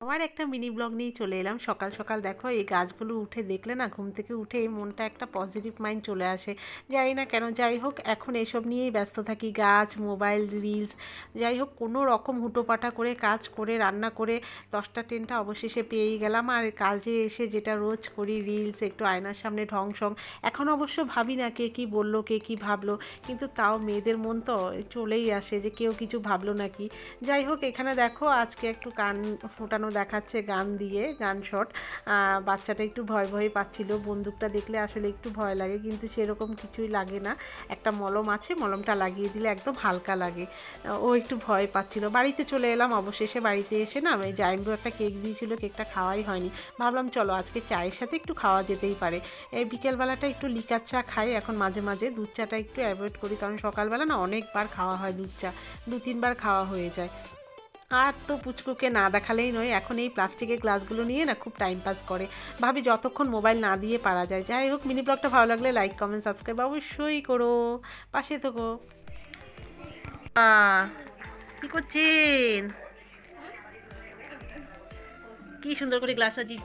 আমার একটা mini blog নিয়ে চলে এলাম। সকাল সকাল দেখো এই গাছগুলো উঠে দেখলে না, ঘুম থেকে উঠে এই মনটা একটা পজিটিভ মাইন্ড চলে আসে। জানি না কেন, যাই হোক এখন এসব নিয়েই ব্যস্ত থাকি, গাছ, মোবাইল, রিলস, যাই হোক কোনো রকম হুটোপাটা করে কাজ করে রান্না করে 10টা 10টা অবশেষে পেয়েই গেলাম। আর কাজে এসে যেটা রোজ করি, রিলস, একটু আয়নার সামনে ঢং সং। এখন অবশ্য ভাবি না কে কী বললো, কে কী ভাবলো, কিন্তু তাও মেয়েদের মন তো চলেই আসে যে কেউ কিছু ভাবলো নাকি। যাই হোক এখানে দেখো আজকে একটু কান ফোটানো দেখাচ্ছে গান দিয়ে, গান শট। বাচ্চাটা একটু ভয় ভয় পাচ্ছিল, বন্দুকটা দেখলে আসলে একটু ভয় লাগে, কিন্তু সেরকম কিছুই লাগে না। একটা মলম আছে, মলমটা লাগিয়ে দিলে একদম হালকা লাগে। ও একটু ভয় পাচ্ছিল। বাড়িতে চলে এলাম অবশেষে। বাড়িতে এসে না আমি জাইম্বু একটা কেক দিয়েছিল, কেকটা খাওয়াই হয়নি। ভাবলাম চলো আজকে চায়ের সাথে একটু খাওয়া যেতেই পারে। এই বিকেলবেলাটা একটু লিকার চা খাই এখন মাঝে মাঝে, দুধ চাটা একটু অ্যাভয়েড করি, কারণ সকালবেলা না অনেকবার খাওয়া হয় দুধ চা, 2-3 বার খাওয়া হয়ে যায়। আর তো পুচকুকে না দেখালেই নয়, এখন এই প্লাস্টিকের গ্লাসগুলো নিয়ে না খুব টাইম পাস করে। ভাবি যতক্ষণ মোবাইল না দিয়ে পারা যায়। যাই হোক মিনি ব্লগটা ভালো লাগলে লাইক কমেন্ট সাবস্ক্রাইব অবশ্যই করো, পাশে থেকো। কি করছেন? কি সুন্দর করে গ্লাস সাজিয়েছি।